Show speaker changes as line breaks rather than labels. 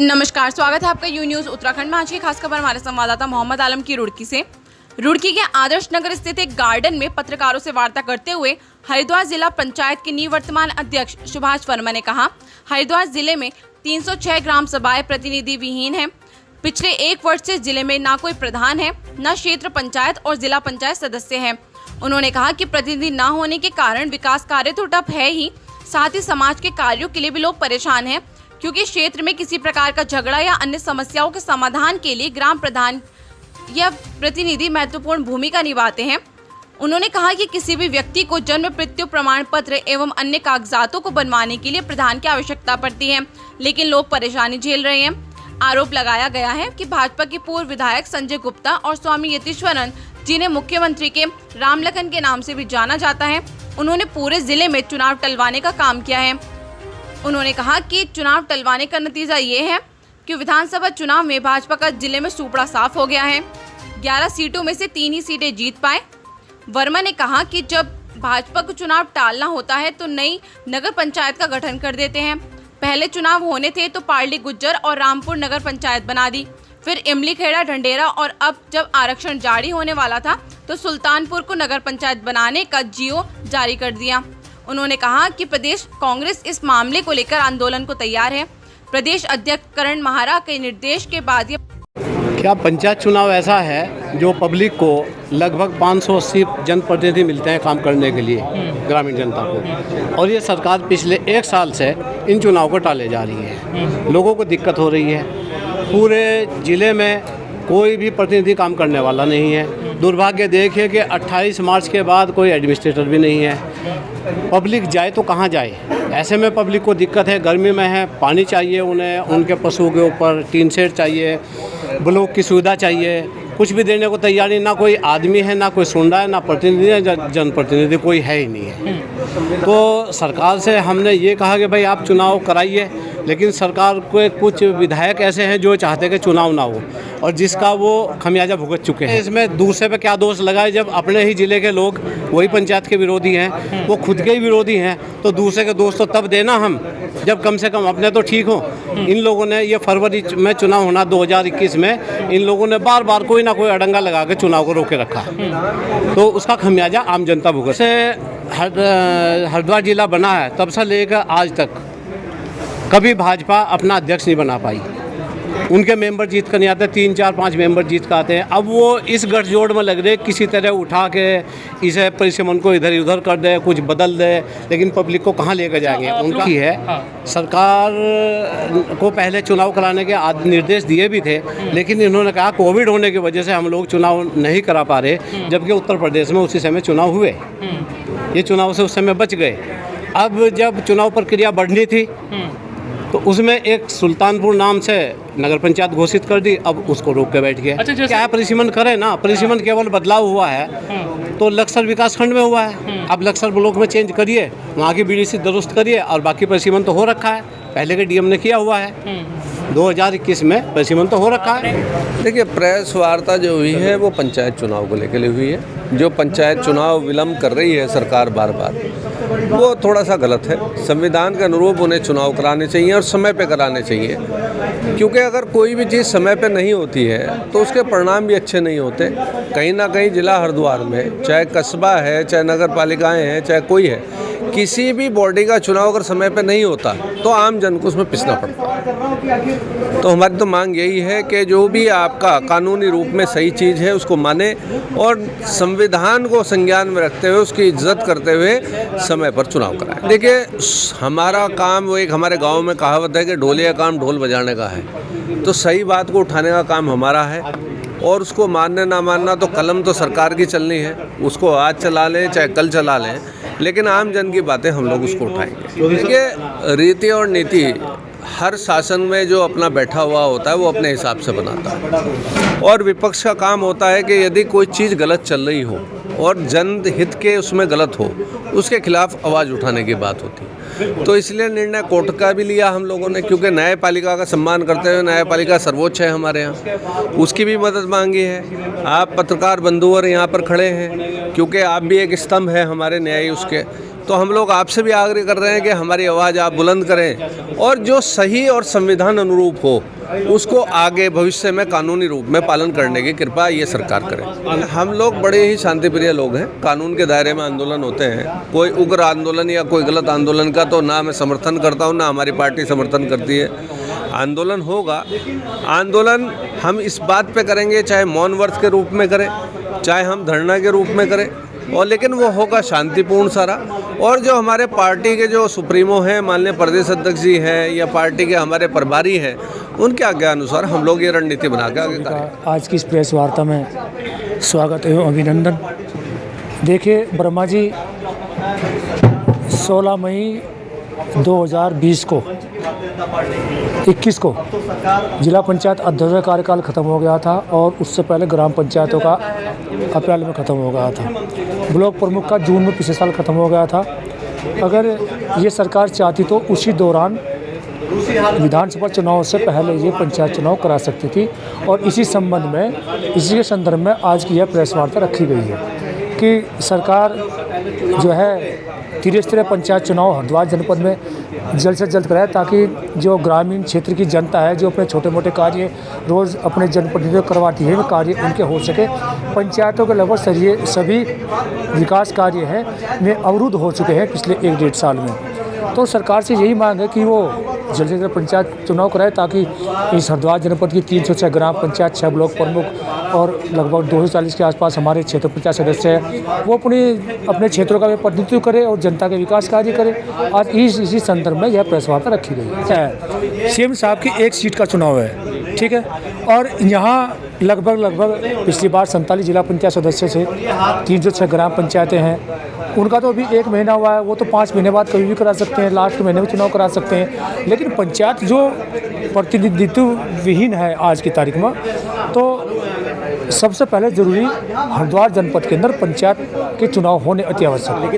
नमस्कार, स्वागत है आपका यू न्यूज़ उत्तराखंड में। आज की खास खबर हमारे संवाददाता मोहम्मद आलम की रुड़की से। रुड़की के आदर्श नगर स्थित एक गार्डन में पत्रकारों से वार्ता करते हुए हरिद्वार जिला पंचायत के निवर्तमान अध्यक्ष सुभाष वर्मा ने कहा, हरिद्वार जिले में 306 ग्राम सभाएं प्रतिनिधि विहीन है। पिछले एक वर्ष से जिले में ना कोई प्रधान है, न क्षेत्र पंचायत और जिला पंचायत सदस्य है। उन्होंने कहा कि प्रतिनिधि न होने के कारण विकास कार्य तो ठप है ही, साथ ही समाज के कार्यों के लिए भी लोग परेशान हैं, क्योंकि क्षेत्र में किसी प्रकार का झगड़ा या अन्य समस्याओं के समाधान के लिए ग्राम प्रधान या प्रतिनिधि महत्वपूर्ण भूमिका निभाते हैं। उन्होंने कहा कि किसी भी व्यक्ति को जन्म मृत्यु प्रमाण पत्र एवं अन्य कागजातों को बनवाने के लिए प्रधान की आवश्यकता पड़ती है, लेकिन लोग परेशानी झेल रहे हैं। आरोप लगाया गया है कि भाजपा के पूर्व विधायक संजय गुप्ता और स्वामी यतीश्वरन, जिन्हें मुख्यमंत्री के रामलखन के नाम से भी जाना जाता है, उन्होंने पूरे जिले में चुनाव टलवाने का काम किया है। उन्होंने कहा कि चुनाव टलवाने का नतीजा ये है कि विधानसभा चुनाव में भाजपा का जिले में सूपड़ा साफ हो गया है। 11 सीटों में से 3 ही सीटें जीत पाए। वर्मा ने कहा कि जब भाजपा को चुनाव टालना होता है तो नई नगर पंचायत का गठन कर देते हैं। पहले चुनाव होने थे तो पारडी गुज्जर और रामपुर नगर पंचायत बना दी, फिर इमली खेड़ा ढंडेरा, और अब जब आरक्षण जारी होने वाला था तो सुल्तानपुर को नगर पंचायत बनाने का जीओ जारी कर दिया। उन्होंने कहा कि प्रदेश कांग्रेस इस मामले को लेकर आंदोलन को तैयार है। प्रदेश अध्यक्ष करण महारा के निर्देश के बाद ये
क्या पंचायत चुनाव ऐसा है जो पब्लिक को लगभग 580 जनप्रतिनिधि मिलते हैं काम करने के लिए ग्रामीण जनता को, और ये सरकार पिछले 1 साल से इन चुनाव को टाले जा रही है। लोगों को दिक्कत हो रही है। पूरे ज़िले में कोई भी प्रतिनिधि काम करने वाला नहीं है। दुर्भाग्य देखिए कि 28 मार्च के बाद कोई एडमिनिस्ट्रेटर भी नहीं है। पब्लिक जाए तो कहाँ जाए? ऐसे में पब्लिक को दिक्कत है, गर्मी में है, पानी चाहिए उन्हें, उनके पशुओं के ऊपर टीन शेड चाहिए, ब्लॉक की सुविधा चाहिए, कुछ भी देने को तैयार नहीं। ना कोई आदमी है, ना कोई सुन रहा है, ना प्रतिनिधि है, जनप्रतिनिधि कोई है ही नहीं है। तो सरकार से हमने ये कहा कि भाई आप चुनाव कराइए, लेकिन सरकार के कुछ विधायक ऐसे हैं जो चाहते हैं कि चुनाव ना हो, और जिसका वो खमियाजा भुगत चुके हैं। इसमें दूसरे पे क्या दोष लगाए? जब अपने ही ज़िले के लोग वही पंचायत के विरोधी हैं, वो खुद के ही विरोधी हैं, तो दूसरे के दोष तो तब देना हम जब कम से कम अपने तो ठीक हो। इन लोगों ने ये फरवरी में चुनाव होना 2021 में, इन लोगों ने बार बार कोई ना कोई अड़ंगा लगा के चुनाव को रोके रखा, तो उसका खमियाजा आम जनता भुगत। से हरिद्वार जिला बना है तब से लेकर आज तक कभी भाजपा अपना अध्यक्ष नहीं बना पाई। उनके मेंबर जीत कर नहीं आते, 3, 4, 5 मेंबर जीत कर आते हैं। अब वो इस गठजोड़ में लग रहे किसी तरह उठा के इसे परिसमन को इधर उधर कर दे, कुछ बदल दे, लेकिन पब्लिक को कहाँ लेकर जाएंगे? उनका ही है। सरकार को पहले चुनाव कराने के निर्देश दिए भी थे, लेकिन इन्होंने कहा कोविड होने की वजह से हम लोग चुनाव नहीं करा पा रहे, जबकि उत्तर प्रदेश में उसी समय चुनाव हुए। ये चुनाव से उस समय बच गए। अब जब चुनाव प्रक्रिया बढ़नी थी तो उसमें एक सुल्तानपुर नाम से नगर पंचायत घोषित कर दी, अब उसको रोक के बैठ गए। अच्छा, क्या परिसीमन करें ना? परिसीमन केवल बदलाव हुआ है तो लक्सर विकास खंड में हुआ है। अब लक्सर ब्लॉक में चेंज करिए, वहाँ की बीडीसी दुरुस्त करिए, और बाकी परिसीमन तो हो रखा है, पहले के डीएम ने किया हुआ है। 2021 में परिसीमन तो हो रखा है।
देखिए, प्रेस वार्ता जो हुई है वो पंचायत चुनाव को लेकर हुई है। जो पंचायत चुनाव विलम्ब कर रही है सरकार बार बार, वो थोड़ा सा गलत है। संविधान के अनुरूप उन्हें चुनाव कराने चाहिए और समय पे कराने चाहिए, क्योंकि अगर कोई भी चीज़ समय पे नहीं होती है तो उसके परिणाम भी अच्छे नहीं होते। कहीं ना कहीं जिला हरिद्वार में, चाहे कस्बा है, चाहे नगर पालिकाएँ हैं, चाहे कोई है, किसी भी बॉडी का चुनाव अगर समय पे नहीं होता तो आम जन को उसमें पिसना पड़ता है। तो हमारी तो मांग यही है कि जो भी आपका कानूनी रूप में सही चीज़ है उसको माने, और संविधान को संज्ञान में रखते हुए उसकी इज्जत करते हुए समय पर चुनाव कराएं। देखिए, हमारा काम, वो एक हमारे गांव में कहावत है कि ढोलिया काम ढोल बजाने का है, तो सही बात को उठाने का काम हमारा है, और उसको मानना ना मानना तो कलम तो सरकार की चलनी है, उसको आज चला लें चाहे कल चला लें, लेकिन आम जन की बातें हम लोग उसको उठाएंगे। देखिए, रीति और नीति हर शासन में जो अपना बैठा हुआ होता है वो अपने हिसाब से बनाता है, और विपक्ष का काम होता है कि यदि कोई चीज़ गलत चल रही हो और जनहित के उसमें गलत हो, उसके खिलाफ आवाज़ उठाने की बात होती है। तो इसलिए निर्णय कोर्ट का भी लिया हम लोगों ने, क्योंकि न्यायपालिका का सम्मान करते हुए, न्यायपालिका सर्वोच्च है हमारे यहाँ, उसकी भी मदद मांगी है। आप पत्रकार बंधुवर यहाँ पर खड़े हैं क्योंकि आप भी एक स्तंभ है हमारे न्याय उसके, तो हम लोग आपसे भी आग्रह कर रहे हैं कि हमारी आवाज़ आप बुलंद करें और जो सही और संविधान अनुरूप हो उसको आगे भविष्य में कानूनी रूप में पालन करने की कृपा ये सरकार करे। हम लोग बड़े ही शांतिप्रिय लोग हैं, कानून के दायरे में आंदोलन होते हैं। कोई उग्र आंदोलन या कोई गलत आंदोलन का तो ना मैं समर्थन करता हूँ, ना हमारी पार्टी समर्थन करती है। आंदोलन होगा, आंदोलन हम इस बात पे करेंगे चाहे मौन व्रत के रूप में करें, चाहे हम धरना के रूप में करें, और लेकिन वो होगा शांतिपूर्ण सारा। और जो हमारे पार्टी के जो सुप्रीमो हैं, माननीय प्रदेश अध्यक्ष जी हैं या पार्टी के हमारे प्रभारी हैं, उनके आज्ञा अनुसार हम लोग ये रणनीति बना के आगे करें।
आज की इस प्रेस वार्ता में स्वागत एवं अभिनंदन। देखिए ब्रह्मा जी 16 मई 2020 को 21 को जिला पंचायत अध्यक्ष का कार्यकाल ख़त्म हो गया था और उससे पहले ग्राम पंचायतों का अप्रैल में ख़त्म हो गया था। ब्लॉक प्रमुख का जून में पिछले साल ख़त्म हो गया था। अगर ये सरकार चाहती तो उसी दौरान विधानसभा चुनाव से पहले ये पंचायत चुनाव करा सकती थी और इसी संबंध में, इसी के संदर्भ में आज की यह प्रेस वार्ता रखी गई है कि सरकार जो है त्रिस्तरीय पंचायत चुनाव हरिद्वार जनपद में जल्द से जल्द कराए, ताकि जो ग्रामीण क्षेत्र की जनता है जो अपने छोटे मोटे कार्य रोज़ अपने जनप्रतिनिधियों करवाती है, वो कार्य उनके हो सके। पंचायतों के लगभग सभी विकास कार्य हैं वे अवरुद्ध हो चुके हैं पिछले 1-1.5 साल में। तो सरकार से यही मांग है कि वो जल्द से जल्द पंचायत चुनाव कराए, ताकि इस हरिद्वार जनपद की 306 ग्राम पंचायत, 6 ब्लॉक प्रमुख और लगभग 240 के आसपास हमारे क्षेत्र पंचायत सदस्य हैं, वो अपने क्षेत्रों का प्रतिनिधित्व करे और जनता के विकास कार्य करे। आज इसी संदर्भ में यह प्रेस वार्ता रखी गई है। सीएम साहब की 1 सीट का चुनाव है, ठीक है, और यहाँ लगभग पिछली बार 47 जिला पंचायत सदस्य से 306 ग्राम पंचायतें हैं। उनका तो अभी 1 महीना हुआ है, वो तो 5 महीने बाद कभी भी करा सकते हैं, लास्ट के महीने में चुनाव करा सकते हैं। लेकिन पंचायत जो प्रतिनिधित्व विहीन है आज की तारीख में, तो सबसे पहले ज़रूरी हरिद्वार जनपद के अंदर पंचायत के चुनाव होने अति आवश्यक है।